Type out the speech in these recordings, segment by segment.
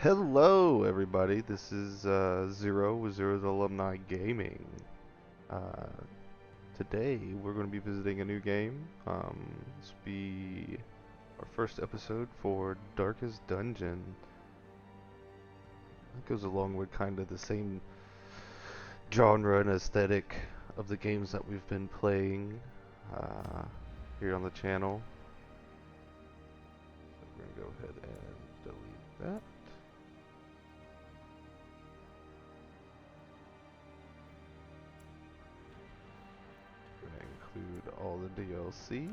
Hello, everybody. This is Zero with Zero's Alumni Gaming. Uh, Today, we're going to be visiting a new game. This will be our first episode for Darkest Dungeon. It goes along with kind of the same genre and aesthetic of the games that we've been playing here on the channel. So we're going to go ahead and delete that. Include all the DLCs.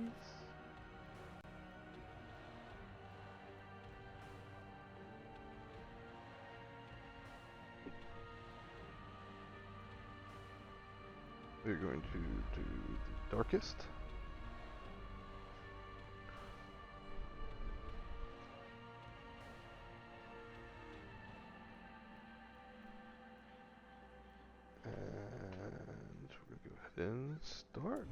We're going to do the darkest. And we're going to go ahead and start.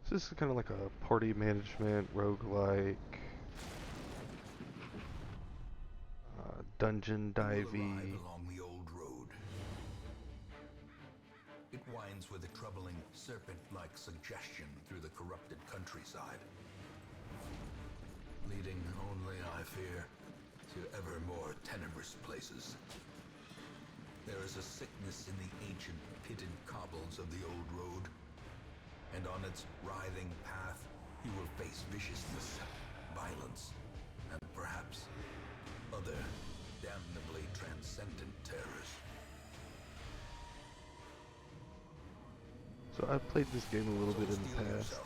So this is kind of like a party management, roguelike, dungeon divey. Along the old road. It winds with a troubling serpent-like suggestion through the corrupted countryside, leading only, I fear, to ever more tenebrous places. There is a sickness in the ancient pitted cobbles of the old road, and on its writhing path you will face viciousness, violence, and perhaps other damnably transcendent terrors. So I've played this game a little bit in the past,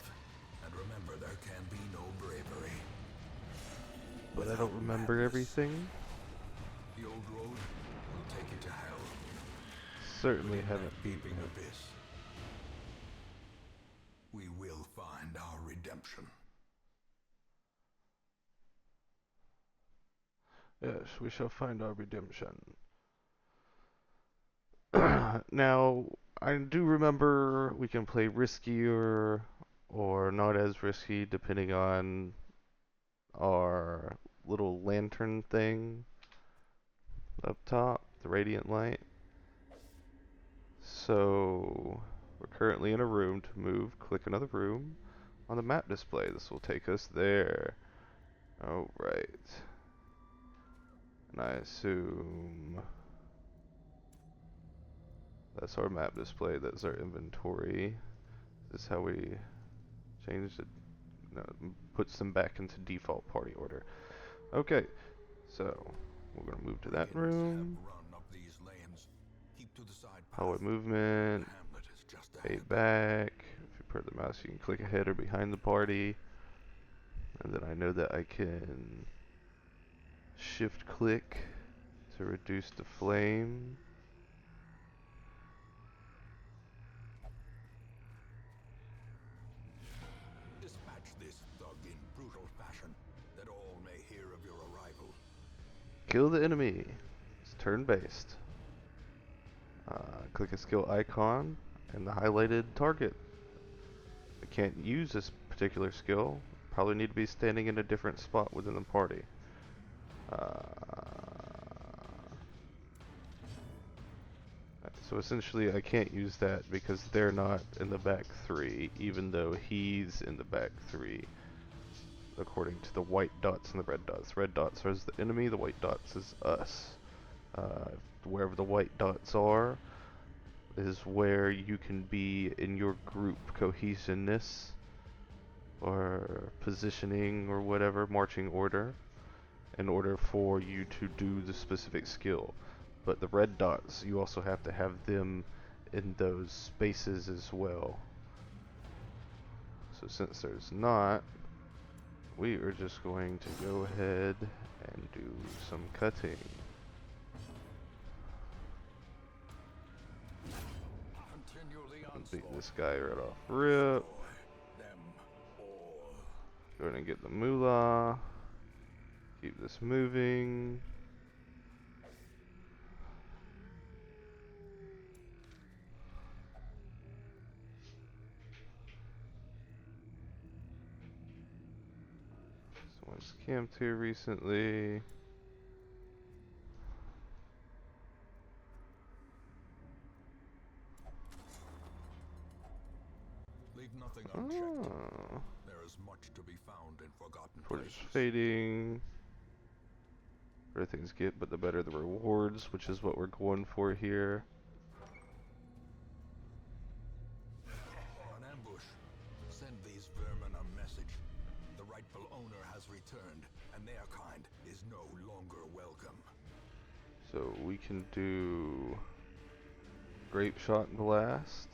and remember, there can be no bravery. but I don't remember everything. The old road will take you to hell. Certainly haven't beaten Gaping it. abyss. We will find our redemption. Yes, we shall find our redemption. Now, I do remember we can play riskier or not as risky depending on our little lantern thing up top, the radiant light. So, we're currently in a room. To move, click another room on the map display. This will take us there. Alright. And I assume that's our map display, that's our inventory. This is how we change it. No, puts them back into default party order. Okay, so we're gonna move to that room. Power movement, pay back. If you put the mouse, you can click ahead or behind the party. And then I know that I can shift click to reduce the flame. Dispatch this thug in brutal fashion, that all may hear of your arrival. Kill the enemy. It's turn-based. Click a skill icon and the highlighted target. I can't use this particular skill. Probably need to be standing in a different spot within the party. So essentially I can't use that because they're not in the back three, even though he's in the back three, according to the white dots and the red dots. Red dots is the enemy, the white dots is us. Wherever the white dots are is where you can be in your group cohesiveness or positioning or whatever, marching order, in order for you to do the specific skill. But the red dots, you also have to have them in those spaces as well. So since there's not, we are just going to go ahead and do some cutting. Beat this guy right off rip. Go ahead and get the moolah. Keep this moving. Was camped here recently. Leave nothing unchecked. Oh. There is much to be found in forgotten Fortress places. fading. Better things get, but the better the rewards, which is what we're going for here. An ambush. Send these vermin a message. The rightful owner has returned, and their kind is no longer welcome. So we can do grape shot and blast.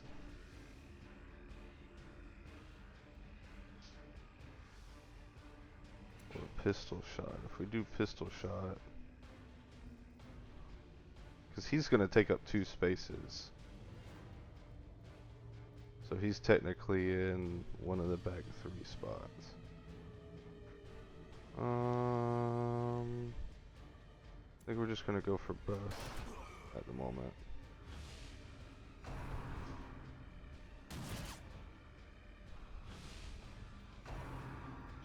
Or pistol shot. If we do pistol shot, because he's going to take up 2 spaces. So he's technically in one of the back 3 spots. I think we're just going to go for both at the moment.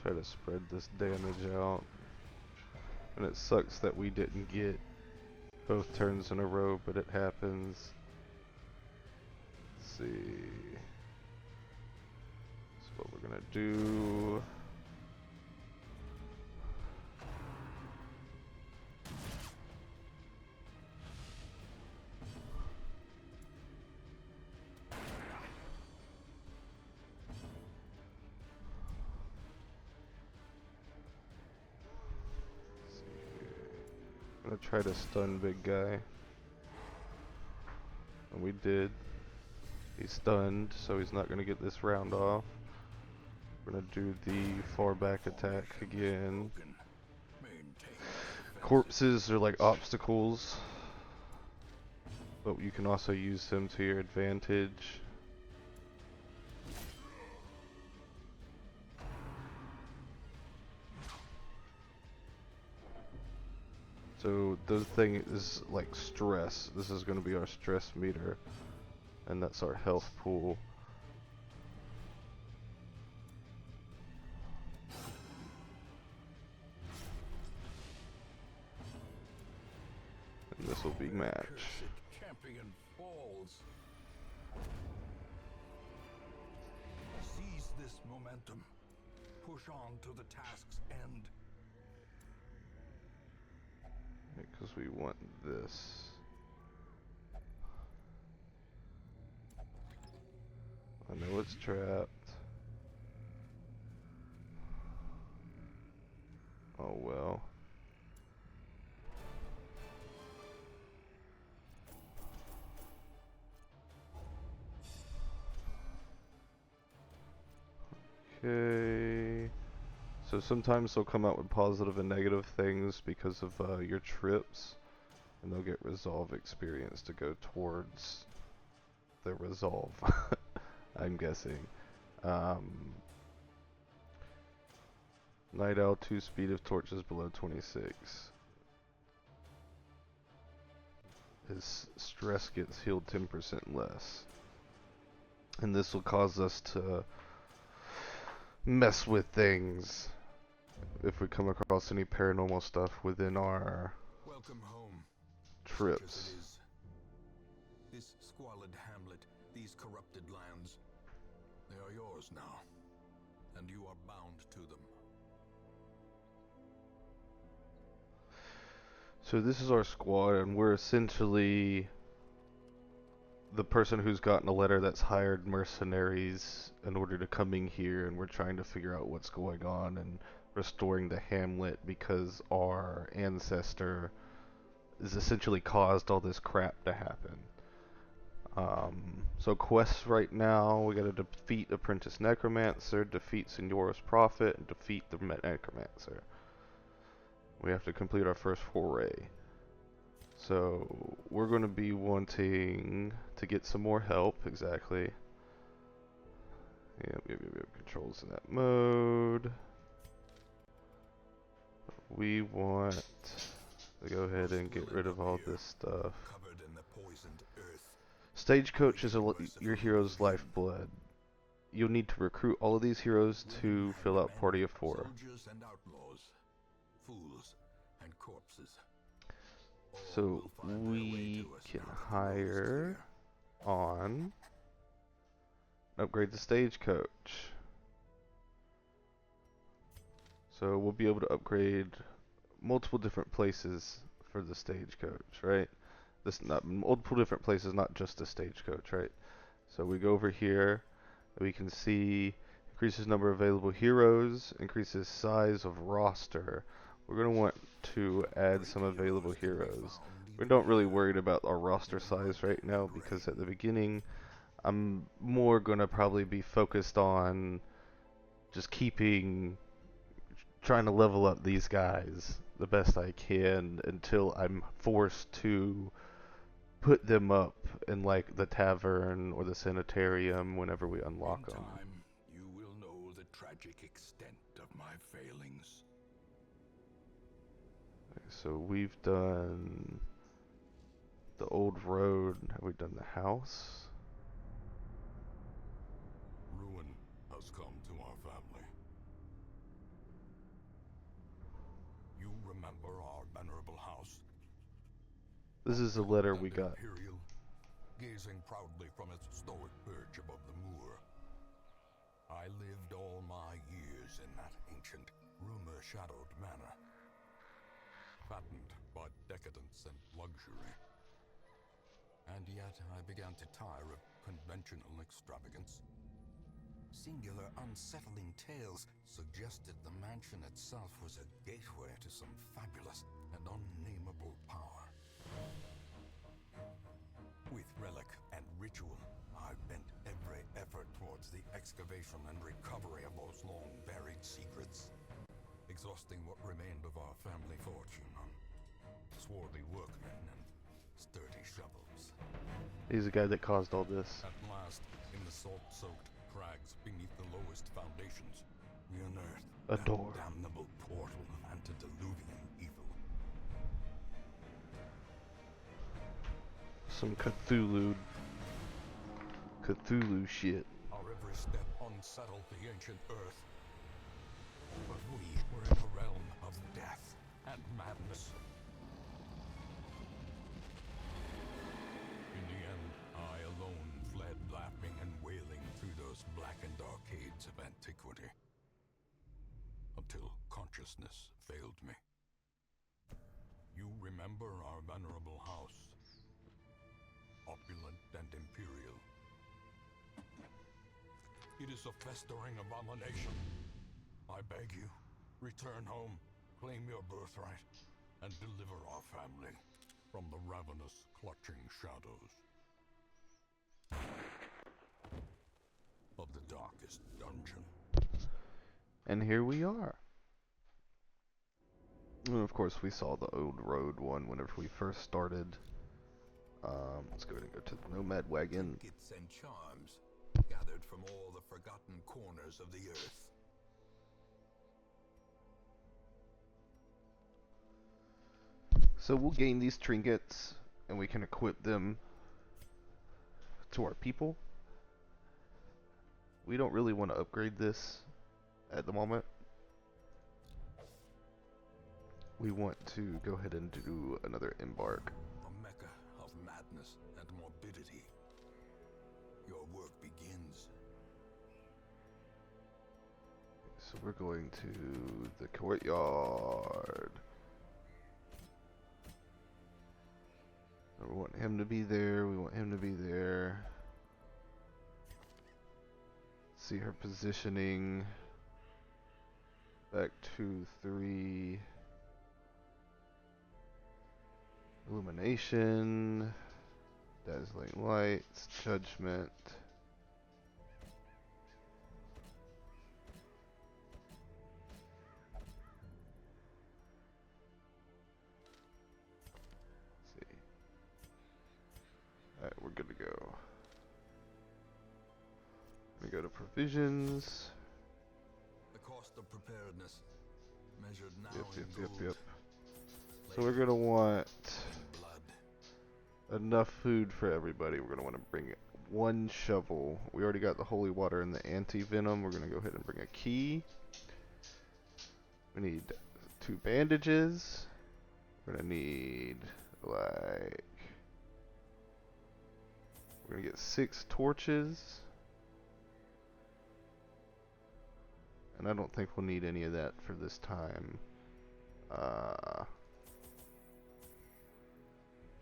Try to spread this damage out. And it sucks that we didn't get both turns in a row, but it happens. Let's see. That's what we're gonna do. I'm gonna try to stun big guy. And we did. He's stunned, so he's not gonna get this round off. We're gonna do the far back attack again. Corpses are like obstacles, but you can also use them to your advantage. So the thing is like stress. This is going to be our stress meter, and that's our health pool. And this will be match. Champion falls. Seize this momentum. Push on to the task's end. Because we want this. I know it's trapped. Oh well. Okay. So sometimes they'll come out with positive and negative things because of your trips, and they'll get resolve experience to go towards the resolve. I'm guessing. Night Owl 2 speed of torches below 26. His stress gets healed 10% less. And this will cause us to mess with things if we come across any paranormal stuff within our Welcome home. trips. This squalid hamlet, these corrupted lands, they are yours now, and you are bound to them. So this is our squad, and we're essentially the person who's gotten a letter that's hired mercenaries in order to come in here, and we're trying to figure out what's going on and restoring the hamlet because our ancestor has essentially caused all this crap to happen. So quests right now, we gotta defeat Apprentice Necromancer, defeat Signor's Prophet, and defeat the Necromancer. We have to complete our first foray. So we're going to be wanting to get some more help, exactly. Yep, controls in that mode. We want to go ahead and get rid of all this stuff. Stagecoach is your hero's lifeblood. you'll need to recruit all of these heroes Women to and fill out men, Party of 4. soldiers and outlaws, fools and corpses. All So will find their way we to us can now that the road is hire clear. on upgrade the stagecoach. So we'll be able to upgrade multiple different places for the stagecoach, right? This not multiple different places, not just the stagecoach, right? So we go over here, and we can see increases number of available heroes, increases size of roster. We're going to want to add Great some available heroes can be heroes. found We even don't really here, worry about our roster in the size mud right now and because rain. at the beginning I'm more going to probably be focused on just trying to level up these guys the best I can until I'm forced to put them up in like the tavern or the sanitarium whenever we unlock In them. time, you will know the tragic extent of my failings. So we've done the old road. Have we done the house? Ruin has come to our family. You remember our venerable house? This is a Opulent letter and we got. imperial, gazing proudly from its stoic perch above the moor. I lived all my years in that ancient, rumor-shadowed manor, fattened by decadence and luxury. And yet I began to tire of conventional extravagance. Singular, unsettling tales suggested the mansion itself was a gateway to some fabulous and unnameable power. With relic and ritual, I bent every effort towards the excavation and recovery of those long-buried secrets, exhausting what remained of our family fortune on swarthy workmen and sturdy shovels. He's the guy that caused all this. At last, in the salt-soaked crags beneath the lowest foundations, we unearthed A that door. damnable portal of antediluvian evil. Some Cthulhu shit. Our every step unsettled the ancient earth. But we were in a realm of death and madness. In the end, I alone fled laughing and wailing through those blackened arcades of antiquity. Until consciousness failed me. You remember our venerable house? Opulent and imperial. It is a festering abomination. I beg you, return home, claim your birthright, and deliver our family from the ravenous, clutching shadows of the darkest dungeon. And here we are. And of course we saw the old road one whenever we first started. Let's go ahead and go to the Nomad Wagon. Trinkets and charms gathered from all the forgotten corners of the earth. So we'll gain these trinkets and we can equip them to our people. We don't really want to upgrade this at the moment. We want to go ahead and do another embark. A mecca of madness and morbidity. Your work begins. So we're going to the courtyard. We want him to be there. We want him to be there. See her positioning. Back 2, 3. Illumination. Dazzling lights. Judgment. Let's see. Alright, we're good to go. We go to provisions. The cost of preparedness, measured now Yep. in gold, So we're gonna want in blood. enough food for everybody. We're gonna want to bring 1 shovel. We already got the holy water and the anti-venom. We're gonna go ahead and bring a key. We need 2 bandages. We're gonna need, like, we're gonna get 6 torches. And I don't think we'll need any of that for this time.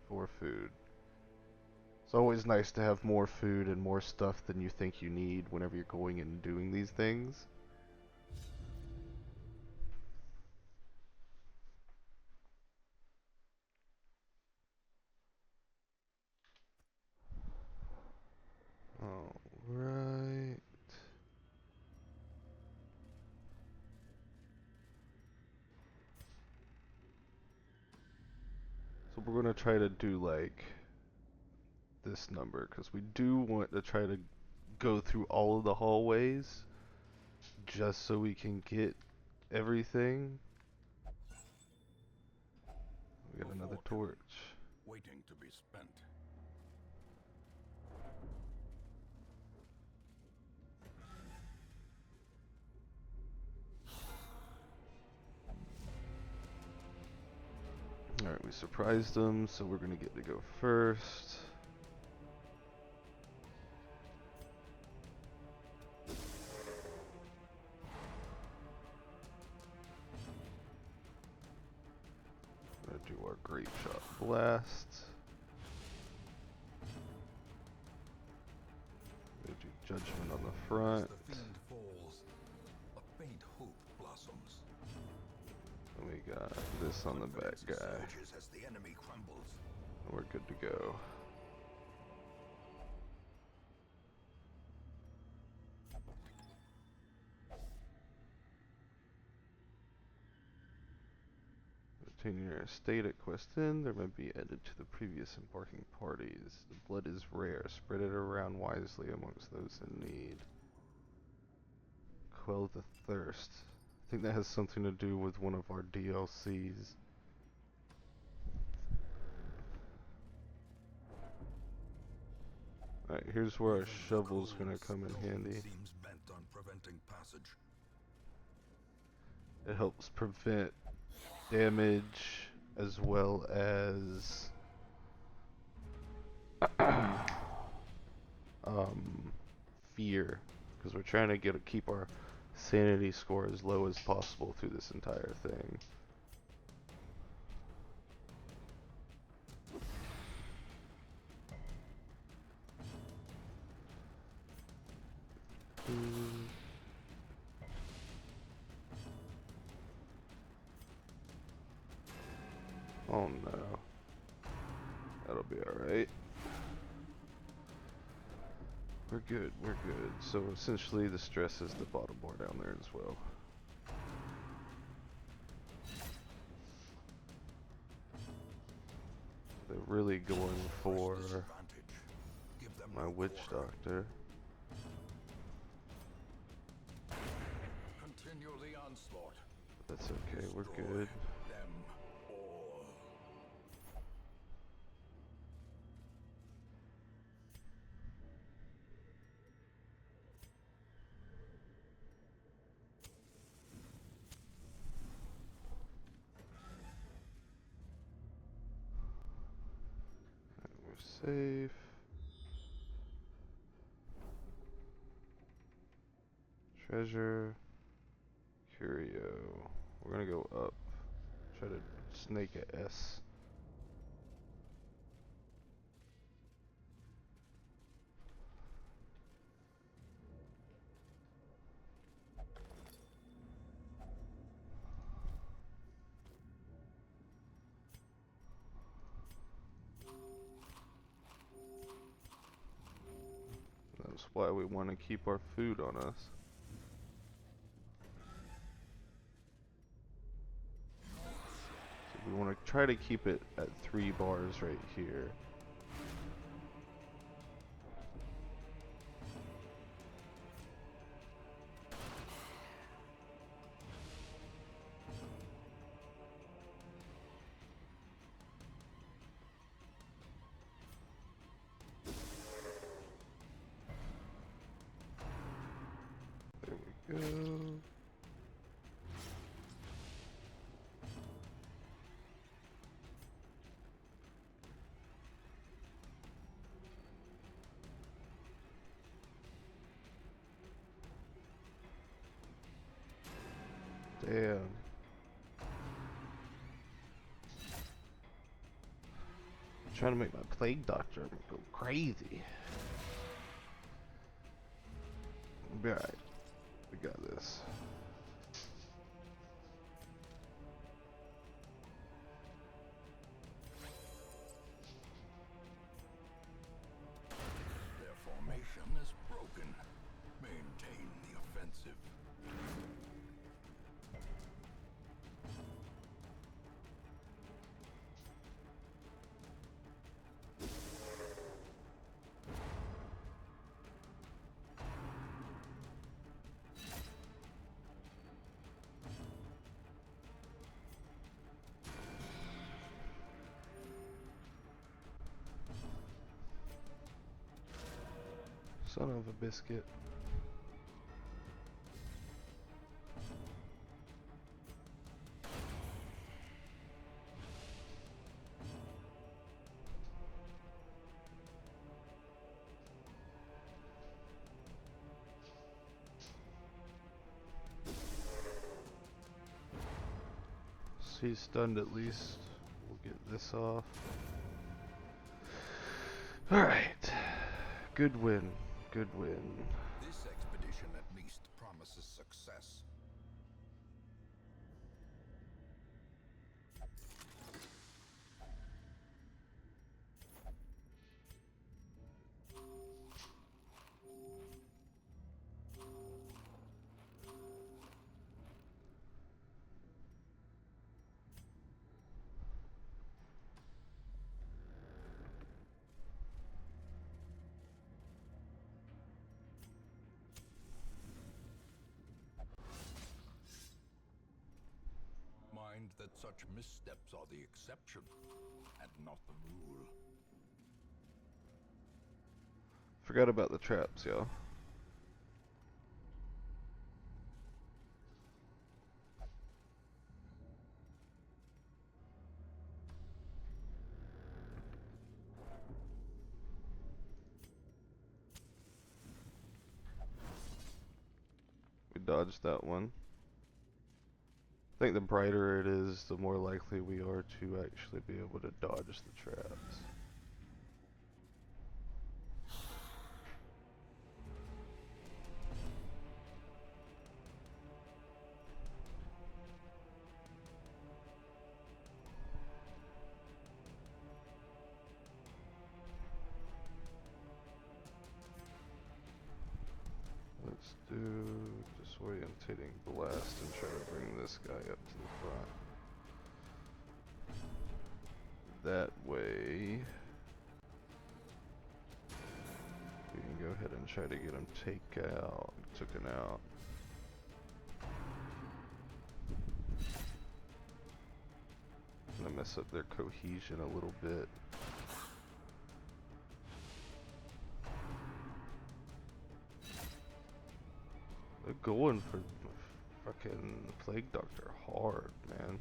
4 food. It's always nice to have more food and more stuff than you think you need whenever you're going and doing these things. Alright. So we're gonna try to do like this number, because we do want to try to go through all of the hallways just so we can get everything. We got another torch. Waiting to be spent. Alright, we surprised them, so we're gonna get to go first. Gonna do our grape shot blast. Gonna do judgment on the front. As the fiend falls, a faint hope blossoms. And we got this on the back guy. Surges as the enemy crumbles. And we're good to go. Continue your state at quest end. There might be added to the previous embarking parties. The blood is rare. Spread it around wisely amongst those in need. Quell the thirst. I think that has something to do with one of our DLCs. Alright, here's where our shovel's gonna come in handy. Seems bent on preventing passage. It helps prevent damage as well as fear, because we're trying to keep our sanity score as low as possible through this entire thing. Oh no. That'll be alright. We're good, we're good. So essentially the stress is the bottom bar down there as well. They're really going for my witch doctor. Continue the onslaught. That's okay, we're good. Them all. We're safe. Treasure. Curio. We're gonna go up. Try to snake a S. That's why we want to keep our food on us. So we want to try to keep it at 3 bars right here. go. Damn. I'm trying to make my plague doctor go crazy. Be alright. We got this. Their formation is broken. Maintain the offensive. Son of a biscuit. He's stunned at least. We'll get this off. Alright. Good win. Good win. This expedition at least promises success. Mind that such missteps are the exception and not the rule. Forgot about the traps, y'all. We dodged that one. I think the brighter it is, the more likely we are to actually be able to dodge the traps. Let's do disorientating blast and try to bring this guy up to the front. That way, we can go ahead and try to get him taken out. Gonna mess up their cohesion a little bit. They're going for fucking Plague Doctor hard, man.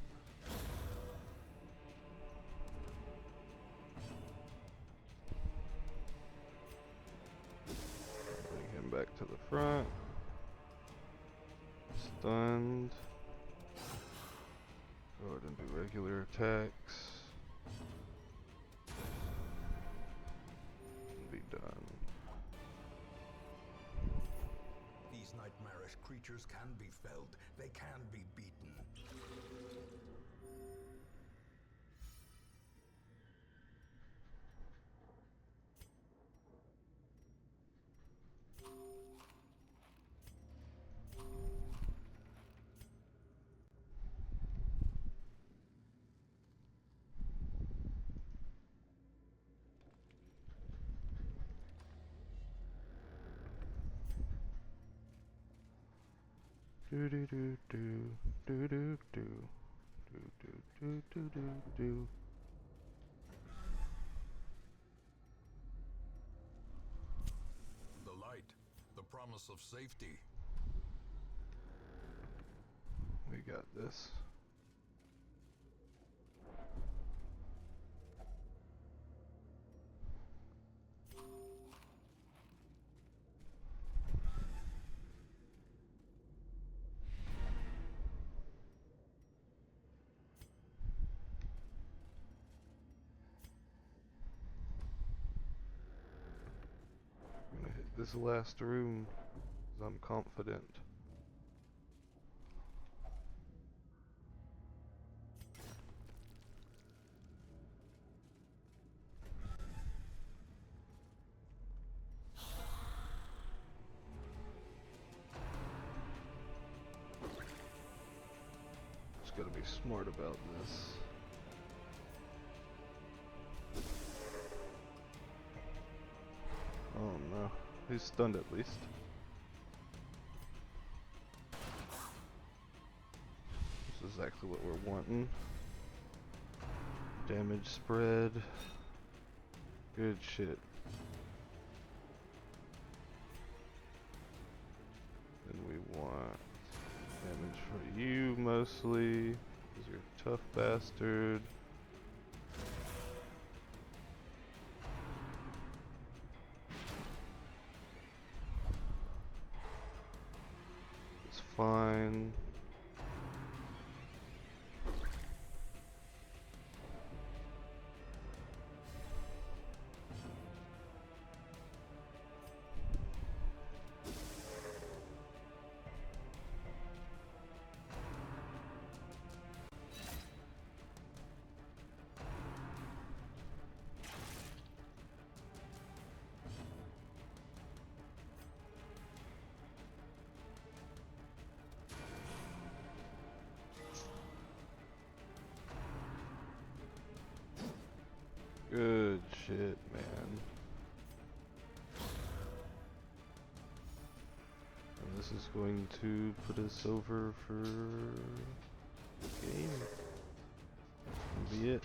Bring him back to the front. Stunned. Go ahead and do regular attacks. And be done. These nightmarish creatures can be felled. They can be beaten. Do do do do do do do do do do do do. The light, the promise of safety. got this. I'm gonna hit this last room, 'cause I'm confident. Just gotta be smart about this. Oh no, he's stunned at least. This is exactly what we're wanting. Damage spread. Good shit. Then we want damage for you mostly, because you're a tough bastard. It's fine. Good shit, man. And this is going to put us over for the game. That'll be it.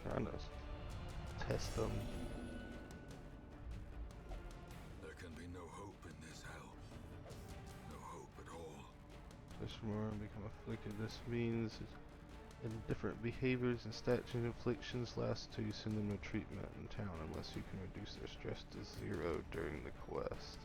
Trying to test them. There can be no hope in this hell. No hope at all. Touch more and become afflicted. This means indifferent behaviors and statute inflictions last until you send them to treatment in town unless you can reduce their stress to 0 during the quest.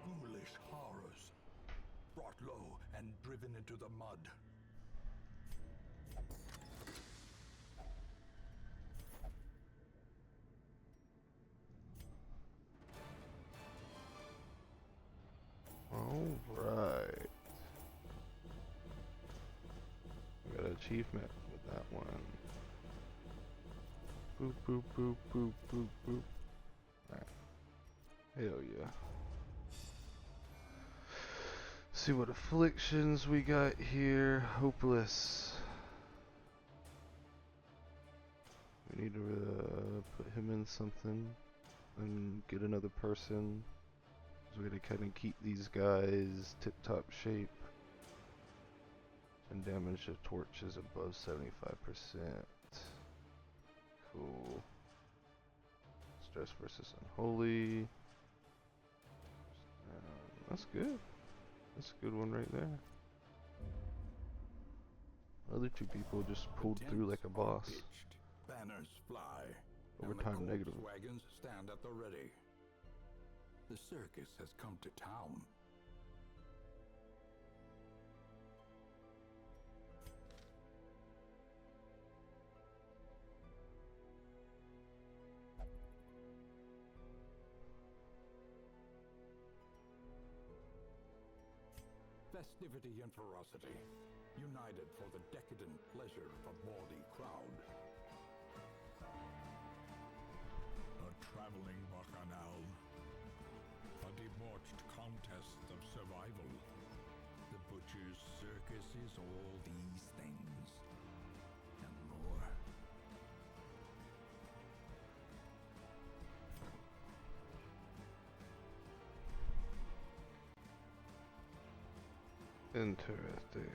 Ghoulish horrors, brought low and driven into the mud. Alright. We got an achievement with that one. Boop, boop, boop, boop, boop, boop. Alright. Hell yeah. See what afflictions we got here. Hopeless. We need to put him in something and get another person. So we gotta kind of keep these guys tip-top shape. And damage to torches above 75%. Cool. Stress versus unholy. That's good. That's a good one right there. Other two people just pulled through like a boss. Pitched, banners fly. Overtime and the negative. corpse wagons stand at the ready. The circus has come to town. Festivity and ferocity, united for the decadent pleasure of a bawdy crowd. A traveling bacchanal. A debauched contest of survival. The butcher's circus is all these things. Interesting.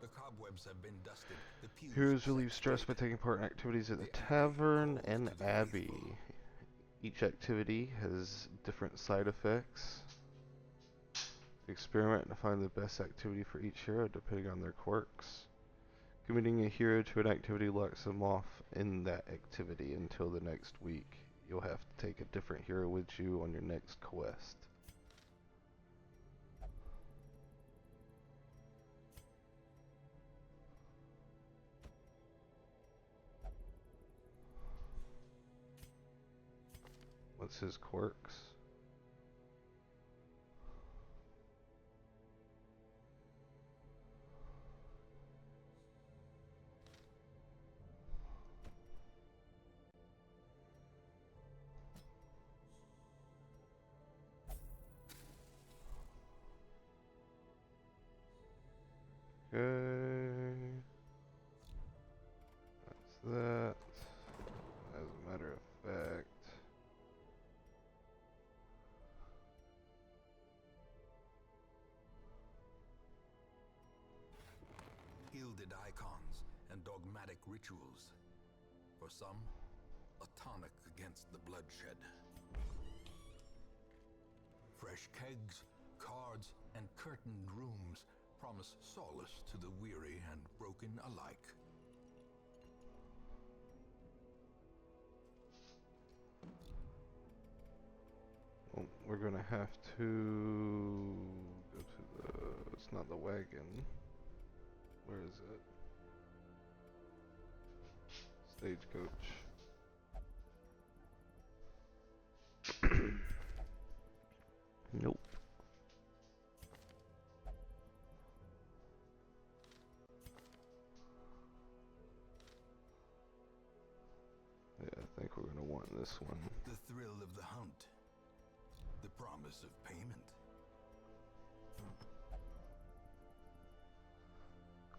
The cobwebs have been dusted. The pews Heroes relieve set stress by straight. taking part in activities at the The Abbey tavern calls and to the abbey. faithful. Each activity has different side effects. Experiment and find the best activity for each hero depending on their quirks. Committing a hero to an activity locks them off in that activity until the next week. You'll have to take a different hero with you on your next quest. What's his quirks? Okay. That's that. As a matter of fact. Gilded icons and dogmatic rituals. For some, a tonic against the bloodshed. Fresh kegs, cards, and curtained rooms promise solace to the weary and broken alike. Well, we're gonna have to go to the. It's not the wagon. Where is it? Stagecoach. Nope. Yeah, I think we're gonna want this one. The thrill of the hunt. The promise of payment.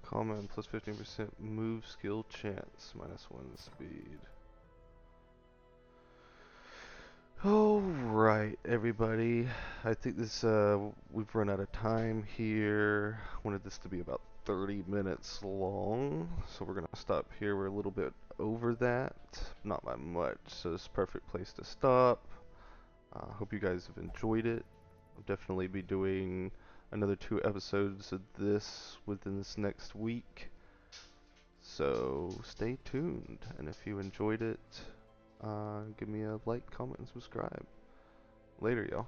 Common plus 15% move skill chance, -1 speed. Alright, everybody. I think this, we've run out of time here. Wanted this to be about 30 minutes long, so we're gonna stop here. We're a little bit over that, not by much, so it's a perfect place to stop. Hope you guys have enjoyed it. I'll definitely be doing another 2 episodes of this within this next week. So stay tuned, and if you enjoyed it, give me a like, comment, and subscribe. Later, y'all.